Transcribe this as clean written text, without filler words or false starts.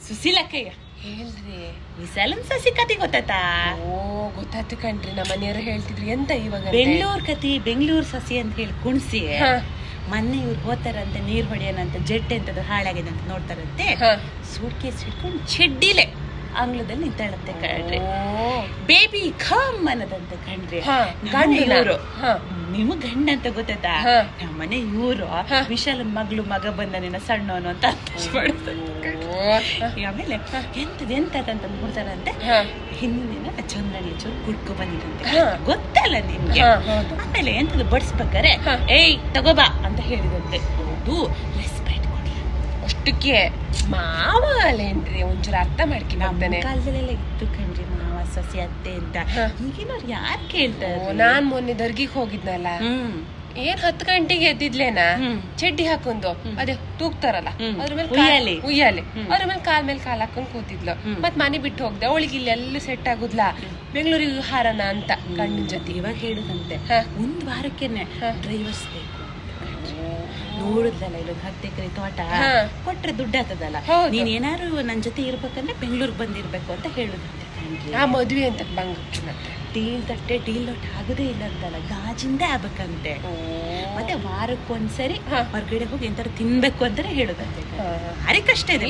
ಸುಶೀಲಕ್ಕಯ್ಯ ಹೇಳ್ರಿ. ವಿಸಲನ್ ಸಸಿ ಕತಿ ಗೊತ್ತಾಯ್ತಾ? ಓ ಗೊತ್ತಾಯ್ತು ಕಣ್ರಿ, ನಮ್ಮ ಮನೆಯವರು ಹೇಳ್ತಿದ್ರು. ಎಂತ ಇವಾಗ ಬೆಂಗಳೂರು ಕತಿ, ಬೆಂಗಳೂರು ಸಸಿ ಅಂತ ಹೇಳಿ ಕುಣಿಸಿ ಮೊನ್ನೆ ಇವ್ರು ಹೋತಾರಂತೆ ನೀರ್ ಹೊಡೆಯನಂತ ಜೆಟ್ ಎಂತದ್ದು ಹಾಳಾಗಿದೆ ಅಂತ ನೋಡ್ತಾರಂತೆ. ಸೂಟ್ ಕೇಸ್ ಹಿಡ್ಕೊಂಡು ಚೆಡ್ಡಿಲೆ ಆಂಗ್ಲದಲ್ಲಿ ನಿಂತಾಳಂತೆ ಕಣ್ರಿ. ಬೇಬಿ ಖಮ್ ಅನ್ನದಂತೆ ಕಣ್ರಿ. ಇವರು ನಿಮಗ್ ಗಂಡ ಅಂತ ಗೊತ್ತಾಯ್ತಾ? ನಮ್ಮನೆ ಇವ್ರು ವಿಶಾಲನ್ ಮಗ ಬಂದನೇನ ಸಣ್ಣವನು ಅಂತ ಆಮೇಲೆ ಎಂತದಂತ ನೋಡ್ತಾರಂತೆ. ಹಿಂದಿನ ಚಂದ್ರನಿ ಚೂರು ಕುಡ್ಕೊ ಬಂದಿದಂತೆ, ಗೊತ್ತಲ್ಲ ನಿಮ್ಗೆ. ಆಮೇಲೆ ಎಂತದ್ದು ಬಡ್ಸ್ಬೇಕಾರೆ ಏಯ್ ತಗೋಬಾ ಅಂತ ಹೇಳಿದಂತೆ. ಅದು ರೆಸ್ಪೆಕ್ಟ್ ಕೊಡ್ಲ ಅಷ್ಟಕ್ಕೆ ಮಾವ ಅಲ್ಲೇನ್ರಿ, ಒಂಚೂರು ಅರ್ಥ ಮಾಡ್ಕೊಂಡ್ಬರ್ತಾನೆ. ಕಾಲದಲ್ಲೆಲ್ಲ ಇತ್ತು ಕಣ್ರಿ ಮಾವ ಸಸಿ ಅತ್ತೆ ಅಂತ. ಈಗಿನವ್ರು ಯಾರು ಕೇಳ್ತಾರೆ? ನಾನ್ ಮೊನ್ನೆ ದರ್ಗಿಗ್ ಹೋಗಿದ್ನಲ್ಲ, ಏನ್ 10 ಗಂಟೆಗೆ ಎದ್ದಿದ್ಲೇನಾ, ಚಡ್ಡಿ ಹಾಕೊಂಡು ಅದೇ ತೂಗ್ತಾರಲ್ಲ ಅದ್ರ ಮೇಲೆ ಉಯ್ಯಾಲೆ ಅದ್ರ ಮೇಲೆ ಕಾಲ್ ಹಾಕೊಂಡ್ ಕೂತಿದ್ಲು. ಮತ್ ಮನೆ ಬಿಟ್ಟು ಹೋಗ್ದೆ. ಅವಳಿಗೆ ಇಲ್ಲಿ ಎಲ್ಲ ಸೆಟ್ ಆಗುದ್ಲ, ಬೆಂಗಳೂರಿಗೆ ಹಾರನ ಅಂತ ಗಂಡನ ಜೊತೆ. ಇವಾಗ ಹೇಳುದಂತೆ, ಒಂದ್ ವಾರಕ್ಕೆನೆ ಡ್ರೈವರ್ಸ್ ಬೇಕು. ನೋಡುದಲ್ಲ ಇವಾಗ 10 ಎಕರೆ ತೋಟ ಕೊಟ್ರೆ ದುಡ್ಡು ಆಗ್ತದಲ್ಲ. ನೀನ್ ಏನಾರು ನನ್ ಜೊತೆ ಇರ್ಬೇಕಂದ್ರೆ ಬೆಂಗಳೂರಿಗೆ ಬಂದಿರ್ಬೇಕು ಅಂತ ಹೇಳುದಂತೆ. ಆ ಮದ್ವೆ ಅಂತ ಬಂಗ ಟೀಲ್ ತಟ್ಟೆ ಟೀಲ್ ಲೊಟ್ಟೆ ಆಗುದೇ ಇಲ್ಲ ಅಂತಲ್ಲ, ಗಾಜಿಂದೇ ಆಗ್ಬೇಕಂತೆ. ಮತ್ತೆ ವಾರಕ್ಕೊಂದ್ಸರಿ ಹೊರಗಡೆ ಹೋಗಿ ಎಂತಾರು ತಿನ್ಬೇಕು ಅಂತಾನೆ ಹೇಳುದಂತೆ. ಭಾರಿ ಕಷ್ಟ ಇದೆ.